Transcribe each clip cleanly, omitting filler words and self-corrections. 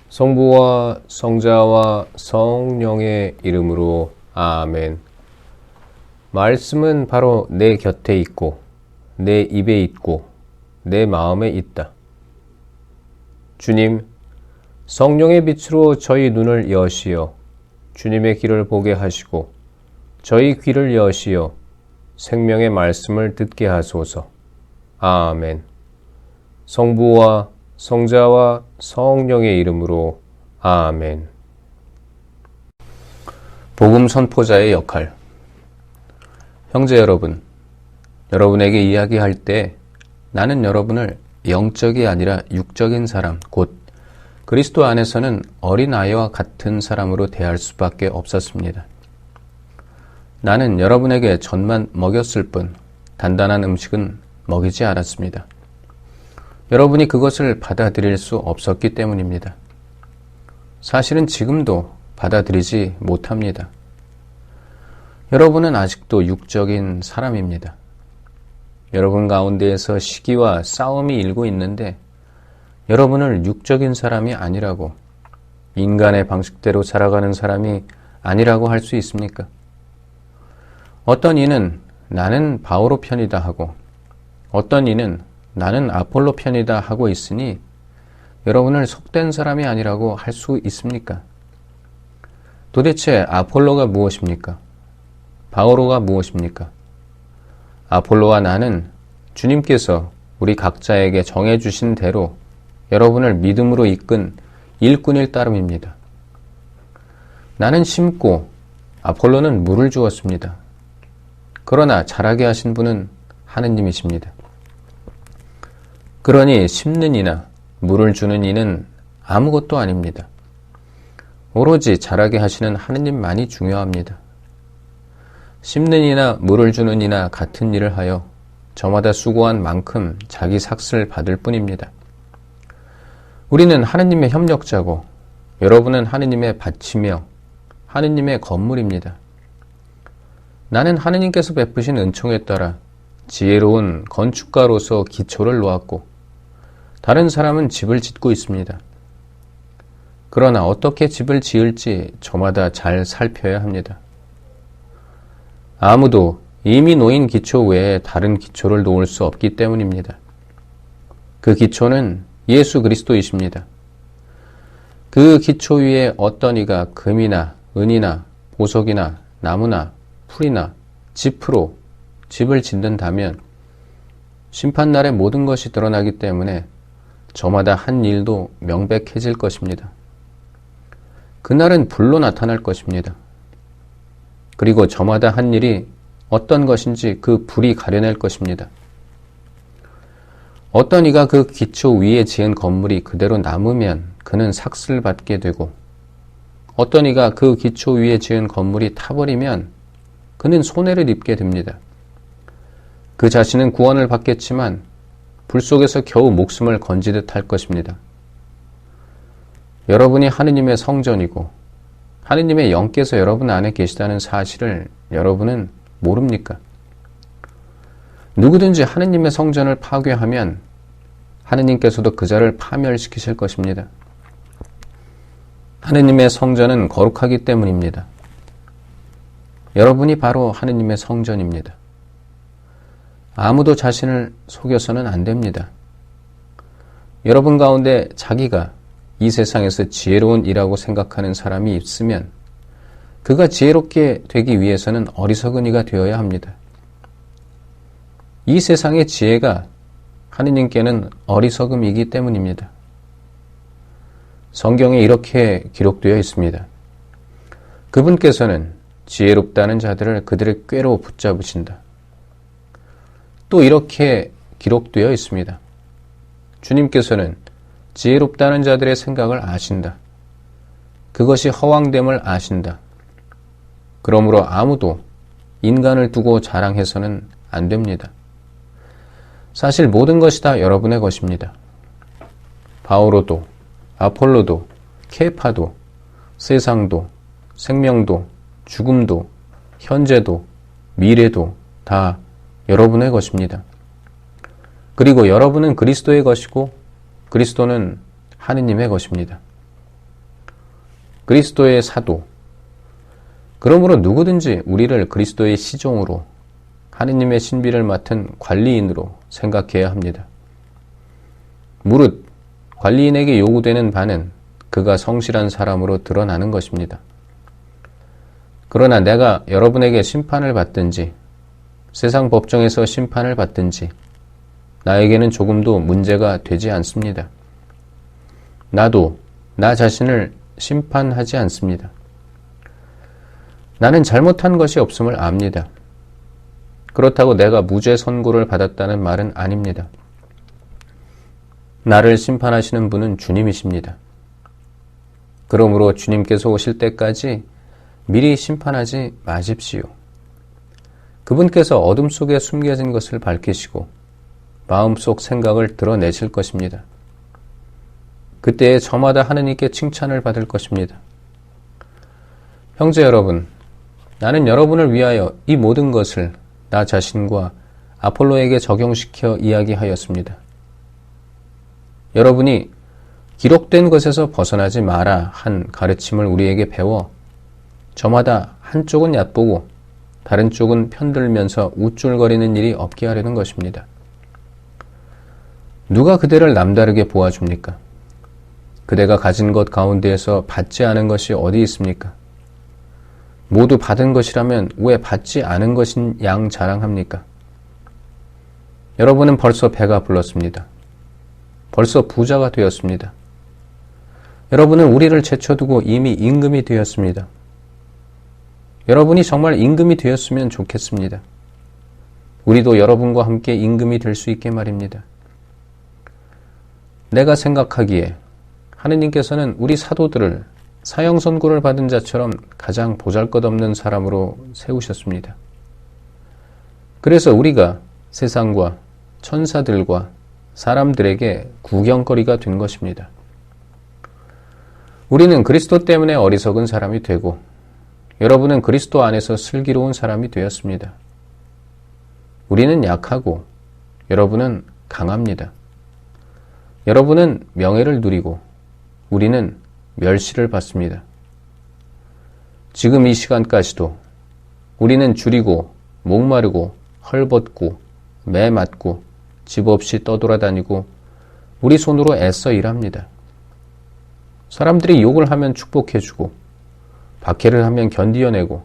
성부와 성자와 성령의 이름으로 아멘. 말씀은 바로 내 곁에 있고 내 입에 있고 내 마음에 있다. 주님, 성령의 빛으로 저희 눈을 여시어 주님의 길을 보게 하시고 저희 귀를 여시어 생명의 말씀을 듣게 하소서. 아멘. 성부와 성자와 성령의 이름으로 아멘. 복음 선포자의 역할. 형제 여러분, 여러분에게 이야기할 때 나는 여러분을 영적이 아니라 육적인 사람, 곧 그리스도 안에서는 어린아이와 같은 사람으로 대할 수밖에 없었습니다. 나는 여러분에게 젖만 먹였을 뿐 단단한 음식은 먹이지 않았습니다. 여러분이 그것을 받아들일 수 없었기 때문입니다. 사실은 지금도 받아들이지 못합니다. 여러분은 아직도 육적인 사람입니다. 여러분 가운데에서 시기와 싸움이 일고 있는데 여러분을 육적인 사람이 아니라고, 인간의 방식대로 살아가는 사람이 아니라고 할 수 있습니까? 어떤 이는 나는 바오로 편이다 하고 어떤 이는 나는 아폴로 편이다 하고 있으니 여러분을 속된 사람이 아니라고 할 수 있습니까? 도대체 아폴로가 무엇입니까? 바오로가 무엇입니까? 아폴로와 나는 주님께서 우리 각자에게 정해주신 대로 여러분을 믿음으로 이끈 일꾼일 따름입니다. 나는 심고 아폴로는 물을 주었습니다. 그러나 자라게 하신 분은 하느님이십니다. 그러니 심는 이나 물을 주는 이는 아무것도 아닙니다. 오로지 자라게 하시는 하느님만이 중요합니다. 심는 이나 물을 주는 이나 같은 일을 하여 저마다 수고한 만큼 자기 삭슬 받을 뿐입니다. 우리는 하느님의 협력자고 여러분은 하느님의 밭이며 하느님의 건물입니다. 나는 하느님께서 베푸신 은총에 따라 지혜로운 건축가로서 기초를 놓았고 다른 사람은 집을 짓고 있습니다. 그러나 어떻게 집을 지을지 저마다 잘 살펴야 합니다. 아무도 이미 놓인 기초 외에 다른 기초를 놓을 수 없기 때문입니다. 그 기초는 예수 그리스도이십니다. 그 기초 위에 어떤 이가 금이나 은이나 보석이나 나무나 풀이나 짚으로 집을 짓는다면 심판날에 모든 것이 드러나기 때문에 저마다 한 일도 명백해질 것입니다. 그날은 불로 나타날 것입니다. 그리고 저마다 한 일이 어떤 것인지 그 불이 가려낼 것입니다. 어떤 이가 그 기초 위에 지은 건물이 그대로 남으면 그는 삭슬 받게 되고 어떤 이가 그 기초 위에 지은 건물이 타버리면 그는 손해를 입게 됩니다. 그 자신은 구원을 받겠지만 불 속에서 겨우 목숨을 건지듯 할 것입니다. 여러분이 하느님의 성전이고 하느님의 영께서 여러분 안에 계시다는 사실을 여러분은 모릅니까? 누구든지 하느님의 성전을 파괴하면 하느님께서도 그 자를 파멸시키실 것입니다. 하느님의 성전은 거룩하기 때문입니다. 여러분이 바로 하느님의 성전입니다. 아무도 자신을 속여서는 안 됩니다. 여러분 가운데 자기가 이 세상에서 지혜로운 이라고 생각하는 사람이 있으면 그가 지혜롭게 되기 위해서는 어리석은 이가 되어야 합니다. 이 세상의 지혜가 하느님께는 어리석음이기 때문입니다. 성경에 이렇게 기록되어 있습니다. 그분께서는 지혜롭다는 자들을 그들의 꾀로 붙잡으신다. 또 이렇게 기록되어 있습니다. 주님께서는 지혜롭다는 자들의 생각을 아신다. 그것이 허황됨을 아신다. 그러므로 아무도 인간을 두고 자랑해서는 안 됩니다. 사실 모든 것이 다 여러분의 것입니다. 바오로도, 아폴로도, 케파도, 세상도, 생명도, 죽음도, 현재도, 미래도 다 여러분의 것입니다. 그리고 여러분은 그리스도의 것이고 그리스도는 하느님의 것입니다. 그리스도의 사도. 그러므로 누구든지 우리를 그리스도의 시종으로, 하느님의 신비를 맡은 관리인으로 생각해야 합니다. 무릇 관리인에게 요구되는 바는 그가 성실한 사람으로 드러나는 것입니다. 그러나 내가 여러분에게 심판을 받든지 세상 법정에서 심판을 받든지 나에게는 조금도 문제가 되지 않습니다. 나도 나 자신을 심판하지 않습니다. 나는 잘못한 것이 없음을 압니다. 그렇다고 내가 무죄 선고를 받았다는 말은 아닙니다. 나를 심판하시는 분은 주님이십니다. 그러므로 주님께서 오실 때까지 미리 심판하지 마십시오. 그분께서 어둠 속에 숨겨진 것을 밝히시고 마음속 생각을 드러내실 것입니다. 그때에 저마다 하느님께 칭찬을 받을 것입니다. 형제 여러분, 나는 여러분을 위하여 이 모든 것을 나 자신과 아폴로에게 적용시켜 이야기하였습니다. 여러분이 기록된 것에서 벗어나지 마라 한 가르침을 우리에게 배워 저마다 한쪽은 얕보고 다른 쪽은 편들면서 우쭐거리는 일이 없게 하려는 것입니다. 누가 그대를 남다르게 보아줍니까? 그대가 가진 것 가운데에서 받지 않은 것이 어디 있습니까? 모두 받은 것이라면 왜 받지 않은 것인 양 자랑합니까? 여러분은 벌써 배가 불렀습니다. 벌써 부자가 되었습니다. 여러분은 우리를 제쳐두고 이미 임금이 되었습니다. 여러분이 정말 임금이 되었으면 좋겠습니다. 우리도 여러분과 함께 임금이 될 수 있게 말입니다. 내가 생각하기에 하느님께서는 우리 사도들을 사형 선고를 받은 자처럼 가장 보잘것없는 사람으로 세우셨습니다. 그래서 우리가 세상과 천사들과 사람들에게 구경거리가 된 것입니다. 우리는 그리스도 때문에 어리석은 사람이 되고 여러분은 그리스도 안에서 슬기로운 사람이 되었습니다. 우리는 약하고 여러분은 강합니다. 여러분은 명예를 누리고 우리는 멸시를 받습니다. 지금 이 시간까지도 우리는 줄이고 목마르고 헐벗고 매 맞고 집 없이 떠돌아다니고 우리 손으로 애써 일합니다. 사람들이 욕을 하면 축복해주고 박해를 하면 견디어내고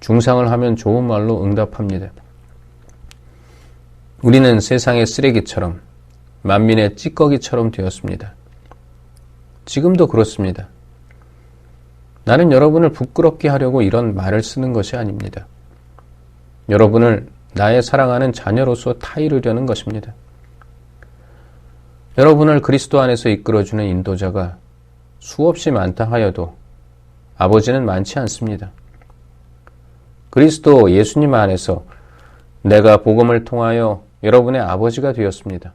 중상을 하면 좋은 말로 응답합니다. 우리는 세상의 쓰레기처럼 만민의 찌꺼기처럼 되었습니다. 지금도 그렇습니다. 나는 여러분을 부끄럽게 하려고 이런 말을 쓰는 것이 아닙니다. 여러분을 나의 사랑하는 자녀로서 타이르려는 것입니다. 여러분을 그리스도 안에서 이끌어주는 인도자가 수없이 많다 하여도 아버지는 많지 않습니다. 그리스도 예수님 안에서 내가 복음을 통하여 여러분의 아버지가 되었습니다.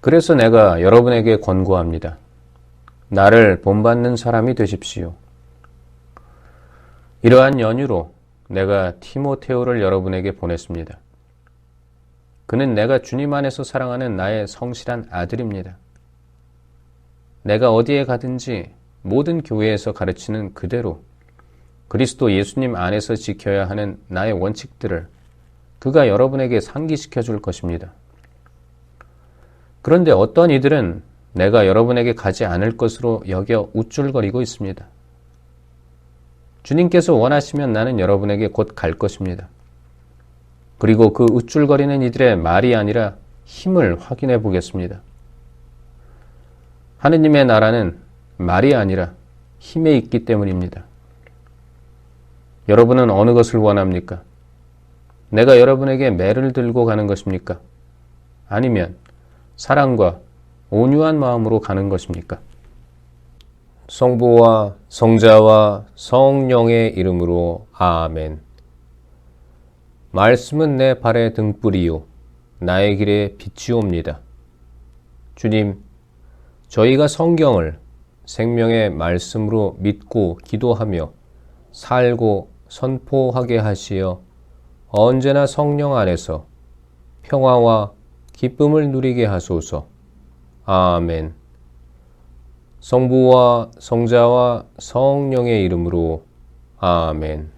그래서 내가 여러분에게 권고합니다. 나를 본받는 사람이 되십시오. 이러한 연유로 내가 티모테오를 여러분에게 보냈습니다. 그는 내가 주님 안에서 사랑하는 나의 성실한 아들입니다. 내가 어디에 가든지 모든 교회에서 가르치는 그대로 그리스도 예수님 안에서 지켜야 하는 나의 원칙들을 그가 여러분에게 상기시켜 줄 것입니다. 그런데 어떤 이들은 내가 여러분에게 가지 않을 것으로 여겨 우쭐거리고 있습니다. 주님께서 원하시면 나는 여러분에게 곧 갈 것입니다. 그리고 그 우쭐거리는 이들의 말이 아니라 힘을 확인해 보겠습니다. 하느님의 나라는 말이 아니라 힘에 있기 때문입니다. 여러분은 어느 것을 원합니까? 내가 여러분에게 매를 들고 가는 것입니까? 아니면 사랑과 온유한 마음으로 가는 것입니까? 성부와 성자와 성령의 이름으로 아멘. 말씀은 내 발의 등불이요 나의 길의 빛이옵니다. 주님, 저희가 성경을 생명의 말씀으로 믿고 기도하며 살고 선포하게 하시어 언제나 성령 안에서 평화와 기쁨을 누리게 하소서. 아멘. 성부와 성자와 성령의 이름으로 아멘.